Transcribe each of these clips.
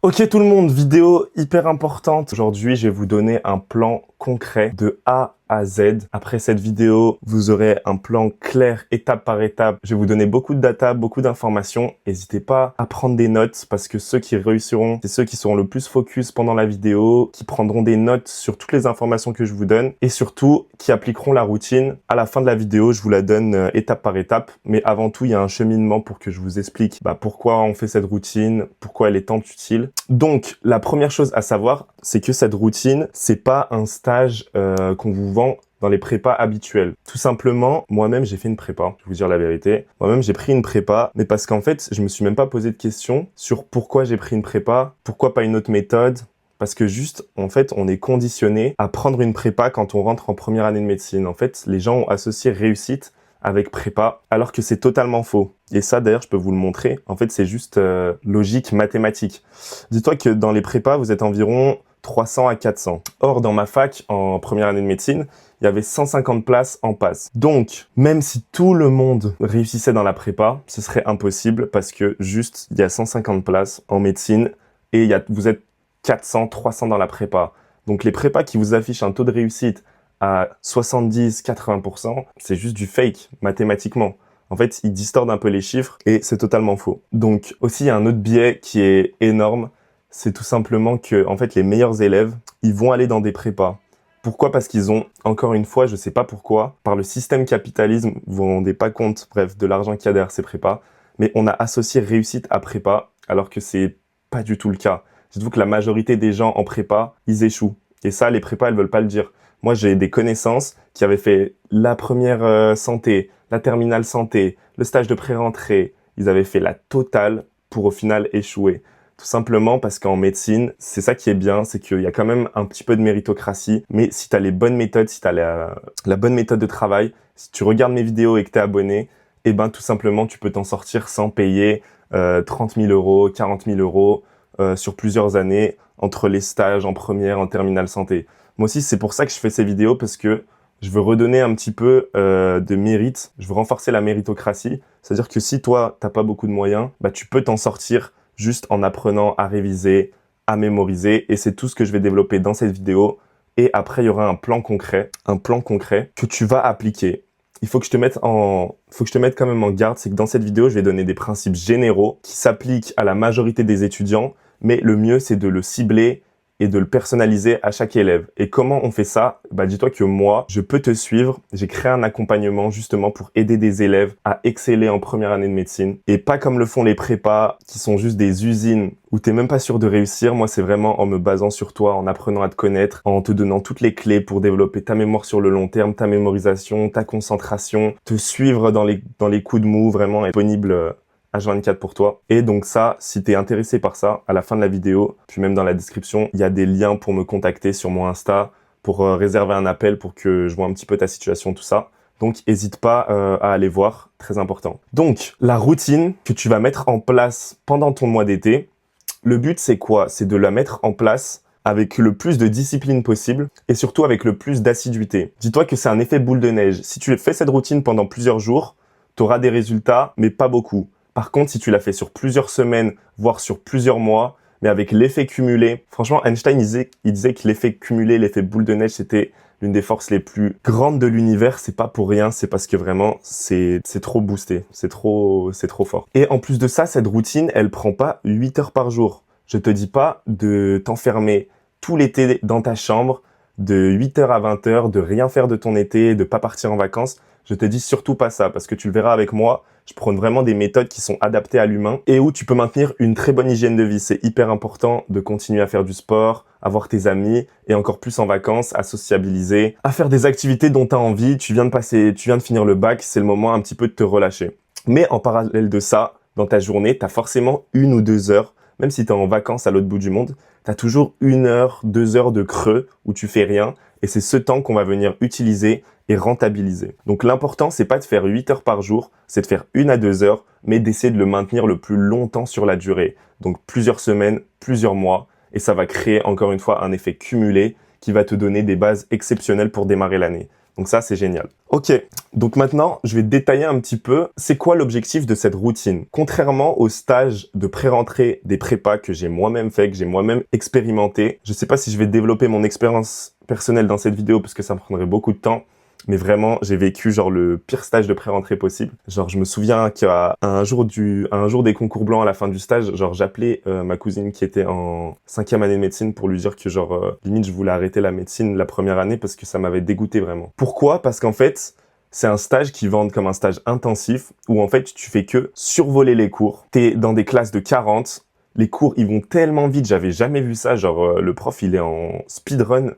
Ok tout le monde, vidéo hyper importante. Aujourd'hui, je vais vous donner un plan concret de A à Z. Après cette vidéo, vous aurez un plan clair, étape par étape. Je vais vous donner beaucoup de data, beaucoup d'informations. N'hésitez pas à prendre des notes parce que ceux qui réussiront, c'est ceux qui seront le plus focus pendant la vidéo, qui prendront des notes sur toutes les informations que je vous donne et surtout qui appliqueront la routine. À la fin de la vidéo, je vous la donne étape par étape. Mais avant tout, il y a un cheminement pour que je vous explique pourquoi on fait cette routine, pourquoi elle est tant utile. Donc, la première chose à savoir, c'est que cette routine, c'est pas un stage qu'on vous vend dans les prépas habituels. Tout simplement, moi-même, j'ai fait une prépa. Je vais vous dire la vérité. Moi-même, j'ai pris une prépa, mais parce qu'en fait, je me suis même pas posé de questions sur pourquoi j'ai pris une prépa, pourquoi pas une autre méthode. Parce que juste, en fait, on est conditionné à prendre une prépa quand on rentre en première année de médecine. En fait, les gens ont associé réussite avec prépa, alors que c'est totalement faux. Et ça, d'ailleurs, je peux vous le montrer. En fait, c'est juste logique, mathématique. Dis-toi que dans les prépas, vous êtes environ 300 à 400. Or, dans ma fac, en première année de médecine, il y avait 150 places en passe. Donc, même si tout le monde réussissait dans la prépa, ce serait impossible parce que juste, il y a 150 places en médecine et vous êtes 400, 300 dans la prépa. Donc, les prépas qui vous affichent un taux de réussite à 70-80%, c'est juste du fake, mathématiquement. En fait, ils distordent un peu les chiffres et c'est totalement faux. Donc aussi, il y a un autre biais qui est énorme, c'est tout simplement que en fait, les meilleurs élèves, ils vont aller dans des prépas. Pourquoi? Parce qu'ils ont, encore une fois, je sais pas pourquoi, par le système capitalisme, vous vous rendez pas compte, bref, de l'argent qu'il y a derrière ces prépas, mais on a associé réussite à prépa, alors que c'est pas du tout le cas. Dites-vous que la majorité des gens en prépa, ils échouent. Et ça, les prépas, elles veulent pas le dire. Moi, j'ai des connaissances qui avaient fait la première santé, la terminale santé, le stage de pré-rentrée. Ils avaient fait la totale pour au final échouer. Tout simplement parce qu'en médecine, c'est ça qui est bien, c'est qu'il y a quand même un petit peu de méritocratie. Mais si tu as les bonnes méthodes, si tu as la bonne méthode de travail, si tu regardes mes vidéos et que tu es abonné, eh ben tout simplement, tu peux t'en sortir sans payer 30 000 euros, 40 000 euros sur plusieurs années entre les stages en première, en terminale santé. Moi aussi, c'est pour ça que je fais ces vidéos, parce que je veux redonner un petit peu de mérite. Je veux renforcer la méritocratie. C'est-à-dire que si toi, t'as pas beaucoup de moyens, tu peux t'en sortir juste en apprenant à réviser, à mémoriser. Et c'est tout ce que je vais développer dans cette vidéo. Et après, il y aura un plan concret que tu vas appliquer. Il faut que je te mette quand même en garde, c'est que dans cette vidéo, je vais donner des principes généraux qui s'appliquent à la majorité des étudiants. Mais le mieux, c'est de le cibler et de le personnaliser à chaque élève. Et comment on fait ça? Dis-toi que moi, je peux te suivre. J'ai créé un accompagnement justement pour aider des élèves à exceller en première année de médecine. Et pas comme le font les prépas, qui sont juste des usines où t'es même pas sûr de réussir. Moi, c'est vraiment en me basant sur toi, en apprenant à te connaître, en te donnant toutes les clés pour développer ta mémoire sur le long terme, ta mémorisation, ta concentration, te suivre dans les coups de mou, vraiment être disponible H24 pour toi. Et donc ça, si tu es intéressé par ça, à la fin de la vidéo, puis même dans la description, il y a des liens pour me contacter sur mon Insta, pour réserver un appel pour que je vois un petit peu ta situation, tout ça. Donc n'hésite pas à aller voir, très important. Donc la routine que tu vas mettre en place pendant ton mois d'été, le but c'est quoi? C'est de la mettre en place avec le plus de discipline possible et surtout avec le plus d'assiduité. Dis-toi que c'est un effet boule de neige. Si tu fais cette routine pendant plusieurs jours, tu auras des résultats, mais pas beaucoup. Par contre, si tu l'as fait sur plusieurs semaines, voire sur plusieurs mois, mais avec l'effet cumulé, franchement, Einstein, il disait que l'effet cumulé, l'effet boule de neige, c'était l'une des forces les plus grandes de l'univers. C'est pas pour rien, c'est parce que vraiment, c'est trop boosté, c'est trop fort. Et en plus de ça, cette routine, elle prend pas 8 heures par jour. Je te dis pas de t'enfermer tout l'été dans ta chambre, de 8h à 20h, de rien faire de ton été, de pas partir en vacances. Je te dis surtout pas ça, parce que tu le verras avec moi, je prône vraiment des méthodes qui sont adaptées à l'humain et où tu peux maintenir une très bonne hygiène de vie. C'est hyper important de continuer à faire du sport, à voir tes amis et encore plus en vacances, à sociabiliser, à faire des activités dont tu as envie. Tu viens de finir le bac, c'est le moment un petit peu de te relâcher. Mais en parallèle de ça, dans ta journée, tu as forcément 1 ou 2 heures, même si tu es en vacances à l'autre bout du monde, tu as toujours 1 heure, 2 heures de creux où tu fais rien et c'est ce temps qu'on va venir utiliser et rentabiliser. Donc l'important, c'est pas de faire 8 heures par jour, c'est de faire 1 à 2 heures, mais d'essayer de le maintenir le plus longtemps sur la durée. Donc plusieurs semaines, plusieurs mois, et ça va créer encore une fois un effet cumulé qui va te donner des bases exceptionnelles pour démarrer l'année. Donc ça, c'est génial. Ok, donc maintenant, je vais détailler un petit peu, c'est quoi l'objectif de cette routine. Contrairement au stage de pré-rentrée des prépas que j'ai moi-même fait, que j'ai moi-même expérimenté, je sais pas si je vais développer mon expérience personnelle dans cette vidéo parce que ça me prendrait beaucoup de temps, mais vraiment, j'ai vécu genre le pire stage de pré-rentrée possible. Genre, je me souviens qu'à un jour des concours blancs à la fin du stage, genre, j'appelais ma cousine qui était en 5e année de médecine pour lui dire que genre, limite, je voulais arrêter la médecine la première année parce que ça m'avait dégoûté vraiment. Pourquoi? Parce qu'en fait, c'est un stage qui vendent comme un stage intensif où en fait, tu fais que survoler les cours. T'es dans des classes de 40. Les cours, ils vont tellement vite, j'avais jamais vu ça. Genre, le prof, il est en speedrun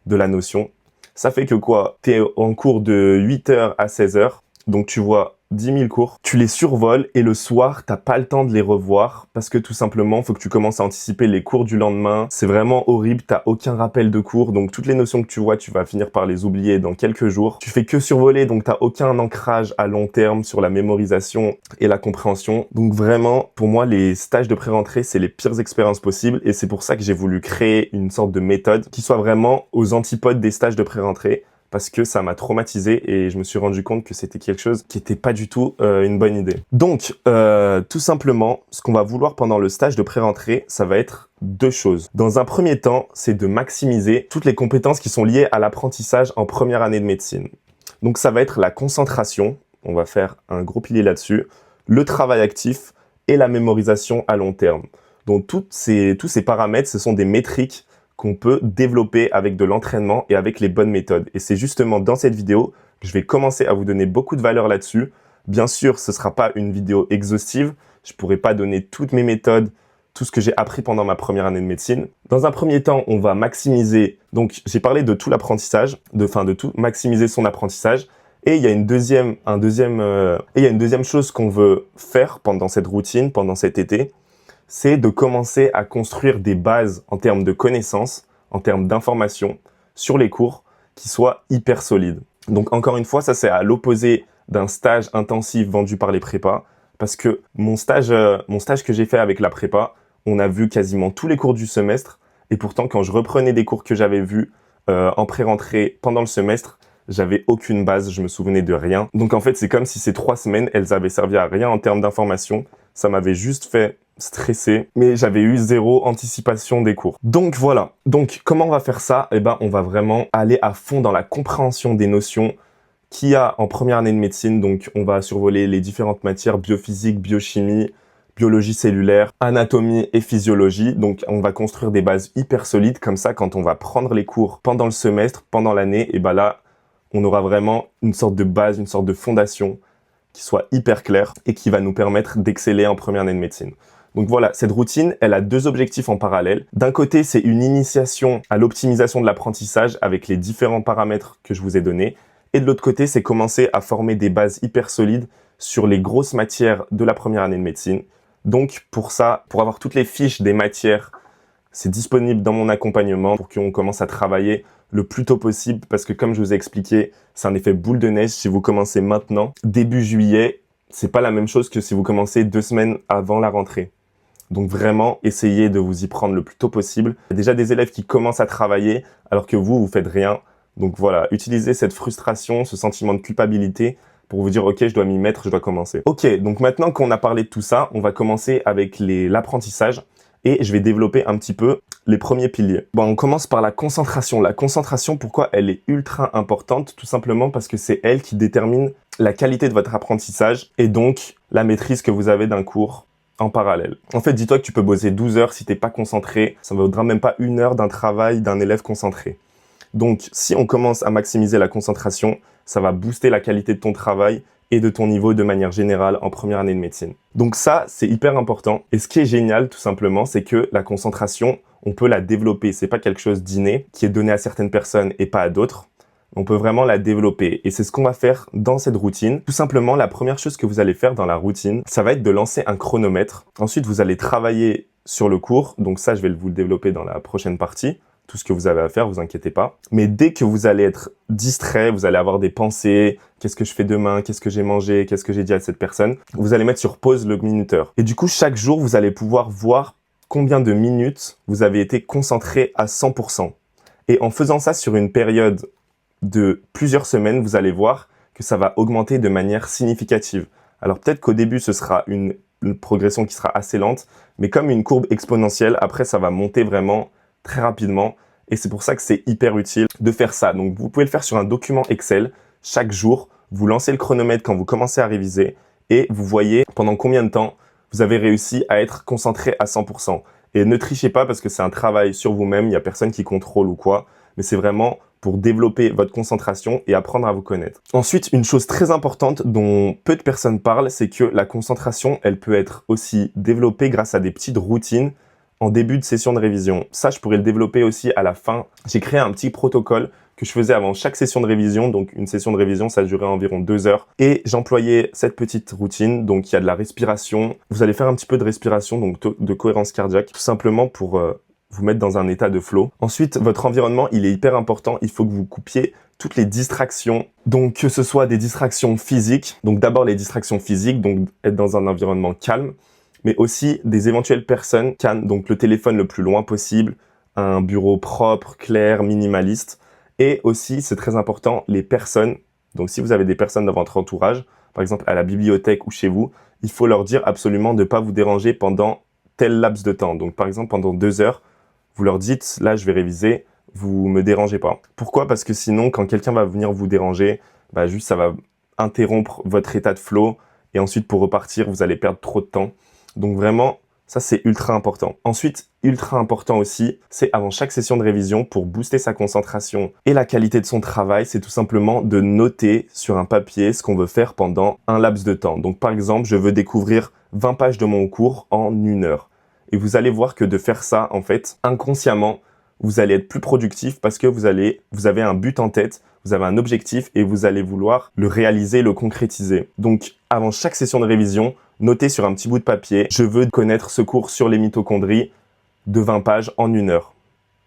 de la notion. Ça fait que quoi? T'es en cours de 8h à 16h, donc tu vois 10 000 cours, tu les survoles et le soir, t'as pas le temps de les revoir parce que tout simplement, faut que tu commences à anticiper les cours du lendemain. C'est vraiment horrible, t'as aucun rappel de cours, donc toutes les notions que tu vois, tu vas finir par les oublier dans quelques jours. Tu fais que survoler, donc t'as aucun ancrage à long terme sur la mémorisation et la compréhension. Donc vraiment, pour moi, les stages de pré-rentrée, c'est les pires expériences possibles et c'est pour ça que j'ai voulu créer une sorte de méthode qui soit vraiment aux antipodes des stages de pré-rentrée, parce que ça m'a traumatisé et je me suis rendu compte que c'était quelque chose qui était pas du tout une bonne idée. Donc, tout simplement, ce qu'on va vouloir pendant le stage de pré-rentrée, ça va être deux choses. Dans un premier temps, c'est de maximiser toutes les compétences qui sont liées à l'apprentissage en première année de médecine. Donc, ça va être la concentration, on va faire un gros pilier là-dessus, le travail actif et la mémorisation à long terme. Donc, tous ces paramètres, ce sont des métriques qu'on peut développer avec de l'entraînement et avec les bonnes méthodes. Et c'est justement dans cette vidéo que je vais commencer à vous donner beaucoup de valeur là-dessus. Bien sûr, ce ne sera pas une vidéo exhaustive. Je ne pourrai pas donner toutes mes méthodes, tout ce que j'ai appris pendant ma première année de médecine. Dans un premier temps, on va maximiser. Donc, j'ai parlé de tout l'apprentissage, de tout, maximiser son apprentissage. Et il y a une deuxième chose qu'on veut faire pendant cette routine, pendant cet été, c'est de commencer à construire des bases en termes de connaissances, en termes d'informations sur les cours qui soient hyper solides. Donc encore une fois, ça c'est à l'opposé d'un stage intensif vendu par les prépas, parce que mon stage que j'ai fait avec la prépa, on a vu quasiment tous les cours du semestre, et pourtant quand je reprenais des cours que j'avais vus en pré-rentrée pendant le semestre, j'avais aucune base, je me souvenais de rien. Donc en fait, c'est comme si ces 3 semaines, elles avaient servi à rien en termes d'information. Ça m'avait juste fait stresser, mais j'avais eu zéro anticipation des cours. Donc voilà. Donc comment on va faire ça? Eh ben, on va vraiment aller à fond dans la compréhension des notions qu'il y a en première année de médecine. Donc on va survoler les différentes matières biophysique, biochimie, biologie cellulaire, anatomie et physiologie. Donc on va construire des bases hyper solides. Comme ça, quand on va prendre les cours pendant le semestre, pendant l'année, et ben là, on aura vraiment une sorte de base, une sorte de fondation qui soit hyper claire et qui va nous permettre d'exceller en première année de médecine. Donc voilà, cette routine, elle a deux objectifs en parallèle. D'un côté, c'est une initiation à l'optimisation de l'apprentissage avec les différents paramètres que je vous ai donnés. Et de l'autre côté, c'est commencer à former des bases hyper solides sur les grosses matières de la première année de médecine. Donc pour ça, pour avoir toutes les fiches des matières, c'est disponible dans mon accompagnement pour qu'on commence à travailler le plus tôt possible parce que comme je vous ai expliqué, c'est un effet boule de neige. Si vous commencez maintenant, début juillet, c'est pas la même chose que si vous commencez 2 semaines avant la rentrée. Donc vraiment, essayez de vous y prendre le plus tôt possible. Il y a déjà des élèves qui commencent à travailler alors que vous faites rien. Donc voilà, utilisez cette frustration, ce sentiment de culpabilité pour vous dire « Ok, je dois m'y mettre, je dois commencer ». Ok, donc maintenant qu'on a parlé de tout ça, on va commencer avec l'apprentissage et je vais développer un petit peu les premiers piliers. Bon, on commence par la concentration. La concentration, pourquoi elle est ultra importante? Tout simplement parce que c'est elle qui détermine la qualité de votre apprentissage et donc la maîtrise que vous avez d'un cours en parallèle. En fait, dis-toi que tu peux bosser 12 heures si t'es pas concentré. Ça ne vaudra même pas 1 heure d'un travail d'un élève concentré. Donc, si on commence à maximiser la concentration, ça va booster la qualité de ton travail et de ton niveau de manière générale en première année de médecine. Donc ça, c'est hyper important. Et ce qui est génial, tout simplement, c'est que la concentration, on peut la développer. C'est pas quelque chose d'inné qui est donné à certaines personnes et pas à d'autres. On peut vraiment la développer. Et c'est ce qu'on va faire dans cette routine. Tout simplement, la première chose que vous allez faire dans la routine, ça va être de lancer un chronomètre. Ensuite, vous allez travailler sur le cours. Donc ça, je vais vous le développer dans la prochaine partie. Tout ce que vous avez à faire, vous inquiétez pas. Mais dès que vous allez être distrait, vous allez avoir des pensées, qu'est-ce que je fais demain, qu'est-ce que j'ai mangé, qu'est-ce que j'ai dit à cette personne, vous allez mettre sur pause le minuteur. Et du coup, chaque jour, vous allez pouvoir voir combien de minutes vous avez été concentré à 100%. Et en faisant ça sur une période de plusieurs semaines, vous allez voir que ça va augmenter de manière significative. Alors peut-être qu'au début, ce sera une progression qui sera assez lente, mais comme une courbe exponentielle, après, ça va monter vraiment très rapidement. Et c'est pour ça que c'est hyper utile de faire ça. Donc, vous pouvez le faire sur un document Excel. Chaque jour, vous lancez le chronomètre quand vous commencez à réviser et vous voyez pendant combien de temps vous avez réussi à être concentré à 100%. Et ne trichez pas parce que c'est un travail sur vous-même. Il n'y a personne qui contrôle ou quoi. Mais c'est vraiment pour développer votre concentration et apprendre à vous connaître. Ensuite, une chose très importante dont peu de personnes parlent, c'est que la concentration, elle peut être aussi développée grâce à des petites routines en début de session de révision. Ça, je pourrais le développer aussi à la fin. J'ai créé un petit protocole que je faisais avant chaque session de révision. Donc, une session de révision, ça durait environ 2 heures. Et j'employais cette petite routine. Donc, il y a de la respiration. Vous allez faire un petit peu de respiration, donc de cohérence cardiaque, tout simplement pour vous mettre dans un état de flow. Ensuite, votre environnement, il est hyper important. Il faut que vous coupiez toutes les distractions. Donc, que ce soit des distractions physiques. Donc, d'abord, les distractions physiques, donc être dans un environnement calme, mais aussi des éventuelles personnes calmes. Donc, le téléphone le plus loin possible, un bureau propre, clair, minimaliste. Et aussi, c'est très important, les personnes. Donc, si vous avez des personnes dans votre entourage, par exemple à la bibliothèque ou chez vous, il faut leur dire absolument de ne pas vous déranger pendant tel laps de temps. Donc, par exemple, pendant 2 heures, vous leur dites, là, je vais réviser, vous me dérangez pas. Pourquoi? Parce que sinon, quand quelqu'un va venir vous déranger, juste ça va interrompre votre état de flow. Et ensuite, pour repartir, vous allez perdre trop de temps. Donc vraiment, ça, c'est ultra important. Ensuite, ultra important aussi, c'est avant chaque session de révision, pour booster sa concentration et la qualité de son travail, c'est tout simplement de noter sur un papier ce qu'on veut faire pendant un laps de temps. Donc, par exemple, je veux découvrir 20 pages de mon cours en 1 heure. Et vous allez voir que de faire ça, en fait, inconsciemment, vous allez être plus productif parce que vous avez un but en tête, vous avez un objectif et vous allez vouloir le réaliser, le concrétiser. Donc, avant chaque session de révision, notez sur un petit bout de papier, je veux connaître ce cours sur les mitochondries de 20 pages en 1 heure.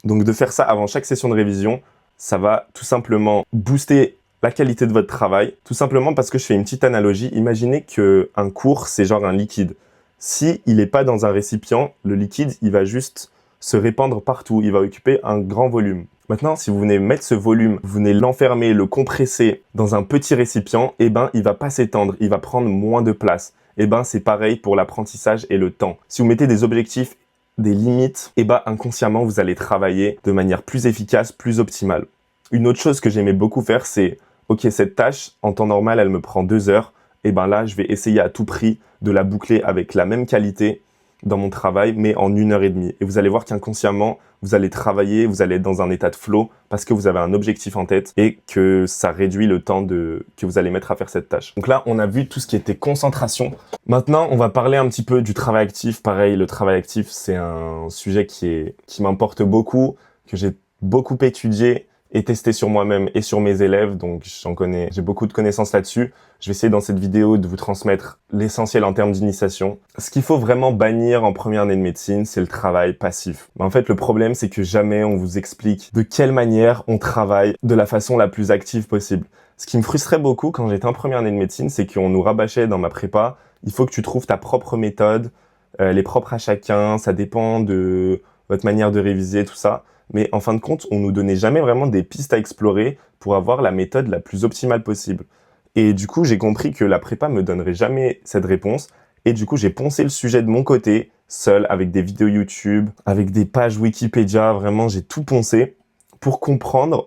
Donc, de faire ça avant chaque session de révision, ça va tout simplement booster la qualité de votre travail. Tout simplement parce que je fais une petite analogie. Imaginez qu'un cours, c'est genre un liquide. Si il n'est pas dans un récipient, le liquide, il va juste se répandre partout. Il va occuper un grand volume. Maintenant, si vous venez mettre ce volume, vous venez l'enfermer, le compresser dans un petit récipient, il va pas s'étendre, il va prendre moins de place. C'est pareil pour l'apprentissage et le temps. Si vous mettez des objectifs, des limites, inconsciemment, vous allez travailler de manière plus efficace, plus optimale. Une autre chose que j'aimais beaucoup faire, c'est, ok, cette tâche, en temps normal, elle me prend 2 heures. Là, je vais essayer à tout prix de la boucler avec la même qualité dans mon travail, mais en 1 heure et demie. Et vous allez voir qu'inconsciemment, vous allez travailler, vous allez être dans un état de flow parce que vous avez un objectif en tête et que ça réduit le temps que vous allez mettre à faire cette tâche. Donc là, on a vu tout ce qui était concentration. Maintenant, on va parler un petit peu du travail actif. Pareil, le travail actif, c'est un sujet qui m'importe beaucoup, que j'ai beaucoup étudié et testé sur moi-même et sur mes élèves, donc j'ai beaucoup de connaissances là-dessus. Je vais essayer dans cette vidéo de vous transmettre l'essentiel en termes d'initiation. Ce qu'il faut vraiment bannir en première année de médecine, c'est le travail passif. En fait, le problème, c'est que jamais on vous explique de quelle manière on travaille de la façon la plus active possible. Ce qui me frustrait beaucoup quand j'étais en première année de médecine, c'est qu'on nous rabâchait dans ma prépa, il faut que tu trouves ta propre méthode, elle est propre à chacun, ça dépend de votre manière de réviser, tout ça. Mais en fin de compte, on nous donnait jamais vraiment des pistes à explorer pour avoir la méthode la plus optimale possible. Et du coup, j'ai compris que la prépa me donnerait jamais cette réponse. Et du coup, j'ai poncé le sujet de mon côté, seul, avec des vidéos YouTube, avec des pages Wikipédia. Vraiment, j'ai tout poncé pour comprendre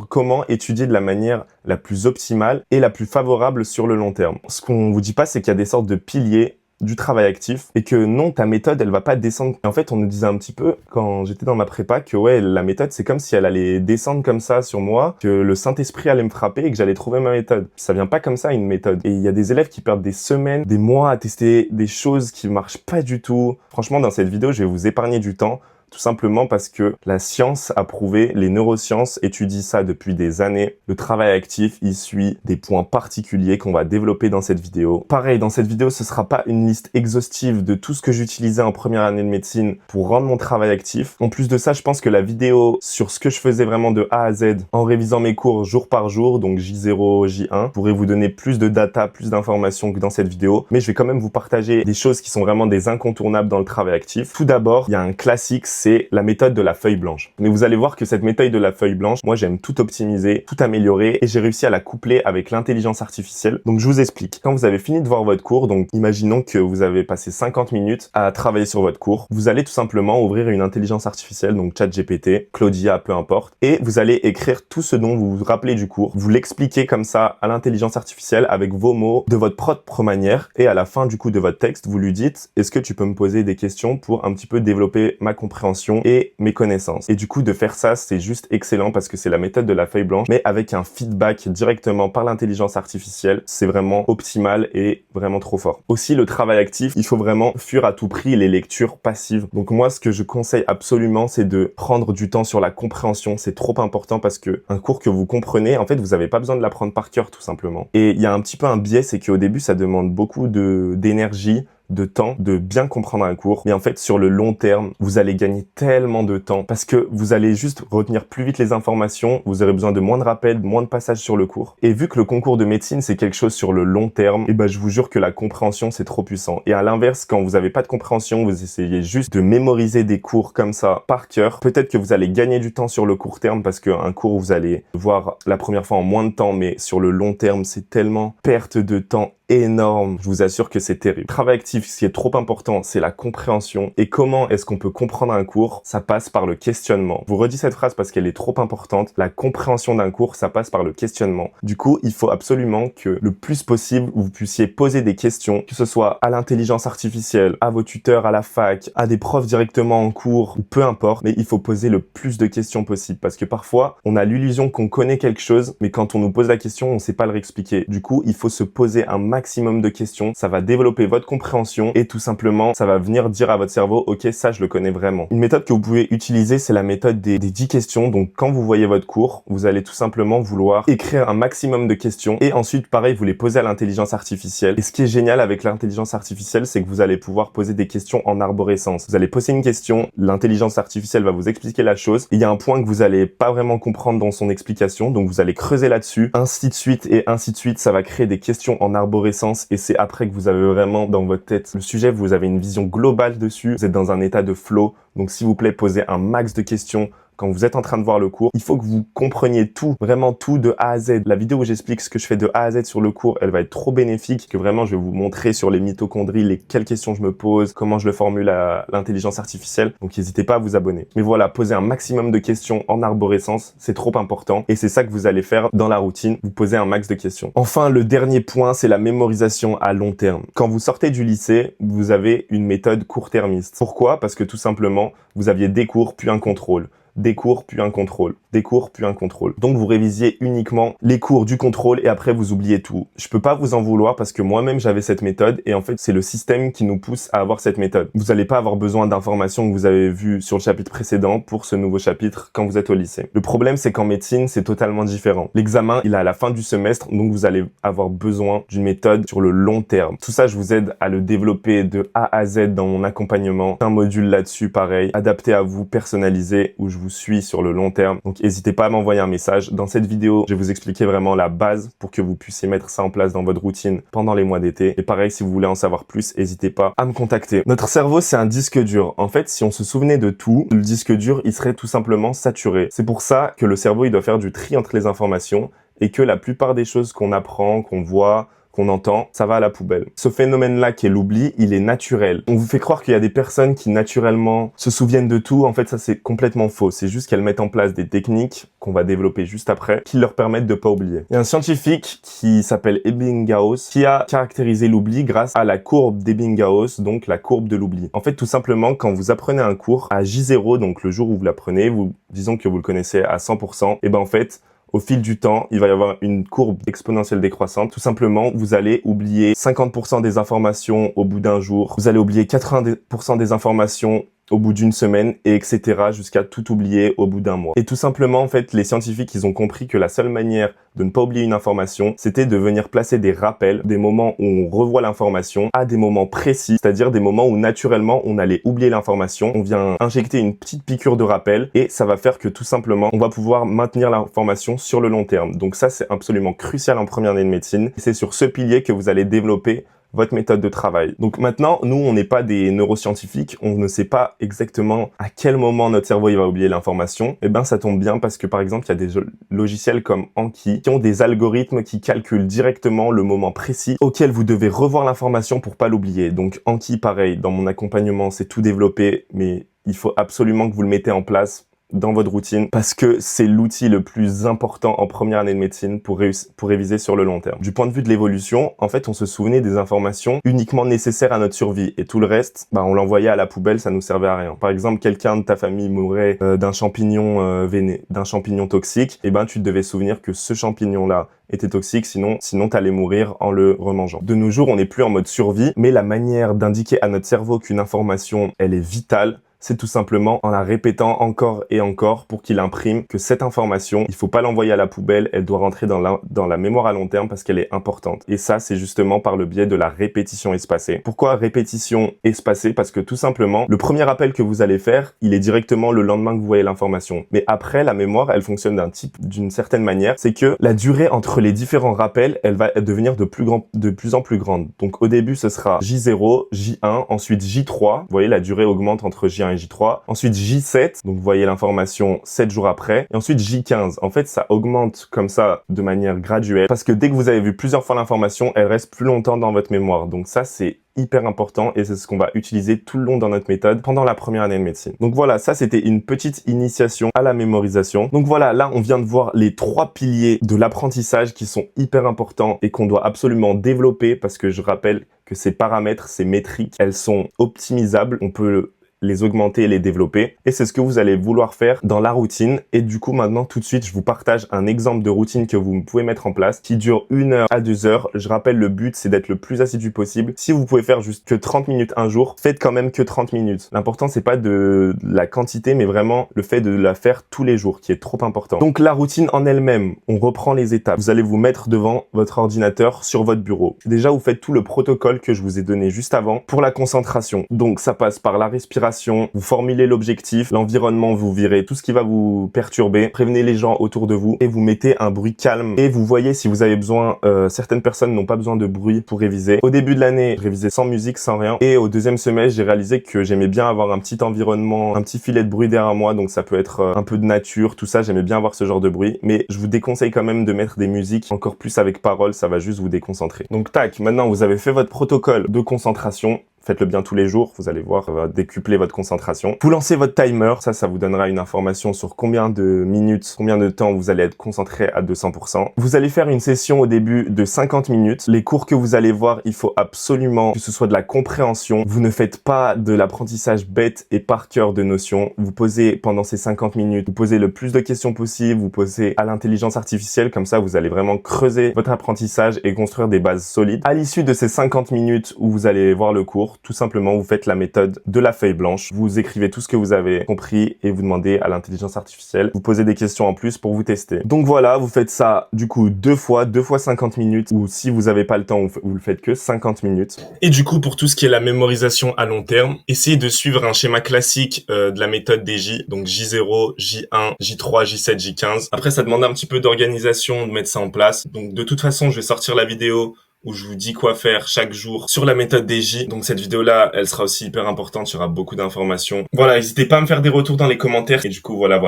comment étudier de la manière la plus optimale et la plus favorable sur le long terme. Ce qu'on vous dit pas, c'est qu'il y a des sortes de piliers du travail actif et que non, ta méthode, elle va pas descendre. En fait, on nous disait un petit peu, quand j'étais dans ma prépa, que ouais, la méthode, c'est comme si elle allait descendre comme ça sur moi, que le Saint-Esprit allait me frapper et que j'allais trouver ma méthode. Ça vient pas comme ça, une méthode. Et il y a des élèves qui perdent des semaines, des mois à tester des choses qui marchent pas du tout. Franchement, dans cette vidéo, je vais vous épargner du temps. Tout simplement parce que la science a prouvé, les neurosciences étudient ça depuis des années. Le travail actif, il suit des points particuliers qu'on va développer dans cette vidéo. Pareil, dans cette vidéo, ce sera pas une liste exhaustive de tout ce que j'utilisais en première année de médecine pour rendre mon travail actif. En plus de ça, je pense que la vidéo sur ce que je faisais vraiment de A à Z en révisant mes cours jour par jour, donc J0, J1, pourrait vous donner plus de data, plus d'informations que dans cette vidéo. Mais je vais quand même vous partager des choses qui sont vraiment des incontournables dans le travail actif. Tout d'abord, il y a un classique, c'est la méthode de la feuille blanche. Mais vous allez voir que cette méthode de la feuille blanche, moi j'aime tout optimiser, tout améliorer et j'ai réussi à la coupler avec l'intelligence artificielle. Donc je vous explique. Quand vous avez fini de voir votre cours, donc imaginons que vous avez passé 50 minutes à travailler sur votre cours, vous allez tout simplement ouvrir une intelligence artificielle, donc ChatGPT, Claudia, peu importe, et vous allez écrire tout ce dont vous vous rappelez du cours. Vous l'expliquez comme ça à l'intelligence artificielle avec vos mots, de votre propre manière, et à la fin du coup de votre texte, vous lui dites: est-ce que tu peux me poser des questions pour un petit peu développer ma compréhension et mes connaissances. Et du coup, de faire ça, c'est juste excellent parce que c'est la méthode de la feuille blanche, mais avec un feedback directement par l'intelligence artificielle, c'est vraiment optimal et vraiment trop fort. Aussi, le travail actif, il faut vraiment fuir à tout prix les lectures passives. Donc moi, ce que je conseille absolument, c'est de prendre du temps sur la compréhension. C'est trop important parce que un cours que vous comprenez, en fait, vous n'avez pas besoin de l'apprendre par cœur, tout simplement. Et il y a un petit peu un biais, c'est qu'au début, ça demande beaucoup d'énergie, de temps, de bien comprendre un cours. Mais en fait, sur le long terme, vous allez gagner tellement de temps parce que vous allez juste retenir plus vite les informations, vous aurez besoin de moins de rappels, moins de passages sur le cours. Et vu que le concours de médecine, c'est quelque chose sur le long terme, et ben, je vous jure que la compréhension, c'est trop puissant. Et à l'inverse, quand vous n'avez pas de compréhension, vous essayez juste de mémoriser des cours comme ça par cœur. Peut-être que vous allez gagner du temps sur le court terme parce qu'un cours, vous allez voir la première fois en moins de temps, mais sur le long terme, c'est tellement perte de temps énorme. Je vous assure que c'est terrible. Travail actif, ce qui est trop important, c'est la compréhension. Et comment est-ce qu'on peut comprendre un cours? Ça passe par le questionnement. Je vous redis cette phrase parce qu'elle est trop importante. La compréhension d'un cours, ça passe par le questionnement. Du coup, il faut absolument que le plus possible, vous puissiez poser des questions, que ce soit à l'intelligence artificielle, à vos tuteurs, à la fac, à des profs directement en cours, ou peu importe, mais il faut poser le plus de questions possible parce que parfois, on a l'illusion qu'on connaît quelque chose, mais quand on nous pose la question, on ne sait pas le réexpliquer. Du coup, il faut se poser un maximum de questions, ça va développer votre compréhension et tout simplement, ça va venir dire à votre cerveau: ok, ça je le connais vraiment. Une méthode que vous pouvez utiliser, c'est la méthode des 10 questions. Donc quand vous voyez votre cours, vous allez tout simplement vouloir écrire un maximum de questions et ensuite, pareil, vous les posez à l'intelligence artificielle. Et ce qui est génial avec l'intelligence artificielle, c'est que vous allez pouvoir poser des questions en arborescence. Vous allez poser une question, l'intelligence artificielle va vous expliquer la chose. Et il y a un point que vous allez pas vraiment comprendre dans son explication, donc vous allez creuser là-dessus, ainsi de suite et ainsi de suite. Ça va créer des questions en arborescence et c'est après que vous avez vraiment dans votre tête le sujet, vous avez une vision globale dessus, vous êtes dans un état de flow. Donc s'il vous plaît, posez un max de questions quand vous êtes en train de voir le cours. Il faut que vous compreniez tout, vraiment tout de A à Z. La vidéo où j'explique ce que je fais de A à Z sur le cours, elle va être trop bénéfique que vraiment je vais vous montrer sur les mitochondries, quelles questions je me pose, comment je le formule à l'intelligence artificielle. Donc n'hésitez pas à vous abonner. Mais voilà, posez un maximum de questions en arborescence, c'est trop important et c'est ça que vous allez faire dans la routine, vous posez un max de questions. Enfin, le dernier point, c'est la mémorisation à long terme. Quand vous sortez du lycée, vous avez une méthode court-termiste. Pourquoi? Parce que tout simplement, vous aviez des cours puis un contrôle. Des cours, puis un contrôle. Des cours, puis un contrôle. Donc, vous révisiez uniquement les cours du contrôle et après, vous oubliez tout. Je peux pas vous en vouloir parce que moi-même, j'avais cette méthode et en fait, c'est le système qui nous pousse à avoir cette méthode. Vous allez pas avoir besoin d'informations que vous avez vues sur le chapitre précédent pour ce nouveau chapitre quand vous êtes au lycée. Le problème, c'est qu'en médecine, c'est totalement différent. L'examen, il est à la fin du semestre, donc vous allez avoir besoin d'une méthode sur le long terme. Tout ça, je vous aide à le développer de A à Z dans mon accompagnement. Un module là-dessus, pareil, adapté à vous, personnalisé, où je vous suis sur le long terme. Donc n'hésitez pas à m'envoyer un message. Dans cette vidéo, je vais vous expliquer vraiment la base pour que vous puissiez mettre ça en place dans votre routine pendant les mois d'été. Et pareil, si vous voulez en savoir plus, n'hésitez pas à me contacter. Notre cerveau, c'est un disque dur. En fait, si on se souvenait de tout, le disque dur, il serait tout simplement saturé. C'est pour ça que le cerveau, il doit faire du tri entre les informations et que la plupart des choses qu'on apprend, qu'on voit, qu'on entend, ça va à la poubelle. Ce phénomène-là qui est l'oubli, il est naturel. On vous fait croire qu'il y a des personnes qui naturellement se souviennent de tout. En fait, ça c'est complètement faux. C'est juste qu'elles mettent en place des techniques qu'on va développer juste après, qui leur permettent de pas oublier. Il y a un scientifique qui s'appelle Ebbinghaus qui a caractérisé l'oubli grâce à la courbe d'Ebbinghaus, donc la courbe de l'oubli. En fait, tout simplement, quand vous apprenez un cours à J0, donc le jour où vous l'apprenez, disons que vous le connaissez à 100%, et ben en fait, au fil du temps, il va y avoir une courbe exponentielle décroissante. Tout simplement, vous allez oublier 50% des informations au bout d'un jour. Vous allez oublier 80% des informations au bout d'une semaine, et etc. jusqu'à tout oublier au bout d'un mois. Et tout simplement, en fait, les scientifiques, ils ont compris que la seule manière de ne pas oublier une information, c'était de venir placer des rappels, des moments où on revoit l'information à des moments précis, c'est-à-dire des moments où naturellement on allait oublier l'information. On vient injecter une petite piqûre de rappel et ça va faire que tout simplement, on va pouvoir maintenir l'information sur le long terme. Donc ça, c'est absolument crucial en première année de médecine. Et c'est sur ce pilier que vous allez développer votre méthode de travail. Donc maintenant, nous, on n'est pas des neuroscientifiques, on ne sait pas exactement à quel moment notre cerveau il va oublier l'information. Eh ben, ça tombe bien parce que par exemple, il y a des logiciels comme Anki qui ont des algorithmes qui calculent directement le moment précis auquel vous devez revoir l'information pour pas l'oublier. Donc Anki, pareil, dans mon accompagnement, c'est tout développé, mais il faut absolument que vous le mettez en place dans votre routine parce que c'est l'outil le plus important en première année de médecine pour réviser sur le long terme. Du point de vue de l'évolution, en fait, on se souvenait des informations uniquement nécessaires à notre survie et tout le reste, on l'envoyait à la poubelle, ça nous servait à rien. Par exemple, quelqu'un de ta famille mourrait d'un champignon d'un champignon toxique, et tu devais souvenir que ce champignon-là était toxique, sinon t'allais mourir en le remangeant. De nos jours, on n'est plus en mode survie, mais la manière d'indiquer à notre cerveau qu'une information, elle est vitale, c'est tout simplement en la répétant encore et encore pour qu'il imprime que cette information, il faut pas l'envoyer à la poubelle, elle doit rentrer dans la mémoire à long terme parce qu'elle est importante. Et ça, c'est justement par le biais de la répétition espacée. Pourquoi répétition espacée? Parce que tout simplement, le premier appel que vous allez faire, il est directement le lendemain que vous voyez l'information. Mais après, la mémoire, elle fonctionne d'une certaine manière, c'est que la durée entre les différents rappels, elle va devenir de plus en plus grande. Donc au début, ce sera J0, J1, ensuite J3. Vous voyez, la durée augmente entre J1 et J3. Ensuite J7, donc vous voyez l'information 7 jours après. Et ensuite J15. En fait, ça augmente comme ça de manière graduelle parce que dès que vous avez vu plusieurs fois l'information, elle reste plus longtemps dans votre mémoire. Donc ça, c'est hyper important et c'est ce qu'on va utiliser tout le long dans notre méthode pendant la première année de médecine. Donc voilà, ça c'était une petite initiation à la mémorisation. Donc voilà, là on vient de voir les 3 piliers de l'apprentissage qui sont hyper importants et qu'on doit absolument développer parce que je rappelle que ces paramètres, ces métriques, elles sont optimisables. On peut les augmenter et les développer. Et c'est ce que vous allez vouloir faire dans la routine. Et du coup, maintenant, tout de suite, je vous partage un exemple de routine que vous pouvez mettre en place qui dure 1 heure à 2 heures. Je rappelle, le but, c'est d'être le plus assidu possible. Si vous pouvez faire juste que 30 minutes un jour, faites quand même que 30 minutes. L'important, c'est pas de la quantité, mais vraiment le fait de la faire tous les jours qui est trop important. Donc, la routine en elle-même, on reprend les étapes. Vous allez vous mettre devant votre ordinateur sur votre bureau. Déjà, vous faites tout le protocole que je vous ai donné juste avant pour la concentration. Donc, ça passe par la respiration, vous formulez l'objectif, l'environnement, vous virez tout ce qui va vous perturber, prévenez les gens autour de vous et vous mettez un bruit calme et vous voyez si vous avez besoin, certaines personnes n'ont pas besoin de bruit pour réviser. Au début de l'année, je révisais sans musique, sans rien et au deuxième semestre, j'ai réalisé que j'aimais bien avoir un petit environnement, un petit filet de bruit derrière moi, donc ça peut être un peu de nature, tout ça, j'aimais bien avoir ce genre de bruit, mais je vous déconseille quand même de mettre des musiques encore plus avec parole, ça va juste vous déconcentrer. Donc tac, maintenant vous avez fait votre protocole de concentration. Faites-le bien tous les jours, vous allez voir, ça va décupler votre concentration. Vous lancez votre timer, ça vous donnera une information sur combien de minutes, combien de temps vous allez être concentré à 200%. Vous allez faire une session au début de 50 minutes. Les cours que vous allez voir, il faut absolument que ce soit de la compréhension. Vous ne faites pas de l'apprentissage bête et par cœur de notions. Vous posez pendant ces 50 minutes, vous posez le plus de questions possible, vous posez à l'intelligence artificielle, comme ça vous allez vraiment creuser votre apprentissage et construire des bases solides. À l'issue de ces 50 minutes où vous allez voir le cours, tout simplement, vous faites la méthode de la feuille blanche. Vous écrivez tout ce que vous avez compris et vous demandez à l'intelligence artificielle. Vous posez des questions en plus pour vous tester. Donc voilà, vous faites ça du coup 2 fois 50 minutes ou si vous n'avez pas le temps, vous le faites que 50 minutes. Et du coup, pour tout ce qui est la mémorisation à long terme, essayez de suivre un schéma classique de la méthode des J, donc J0, J1, J3, J7, J15. Après, ça demande un petit peu d'organisation de mettre ça en place. Donc de toute façon, je vais sortir la vidéo où je vous dis quoi faire chaque jour sur la méthode des J. Donc cette vidéo-là, elle sera aussi hyper importante, il y aura beaucoup d'informations. Voilà, n'hésitez pas à me faire des retours dans les commentaires. Et du coup, voilà.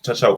Ciao, ciao.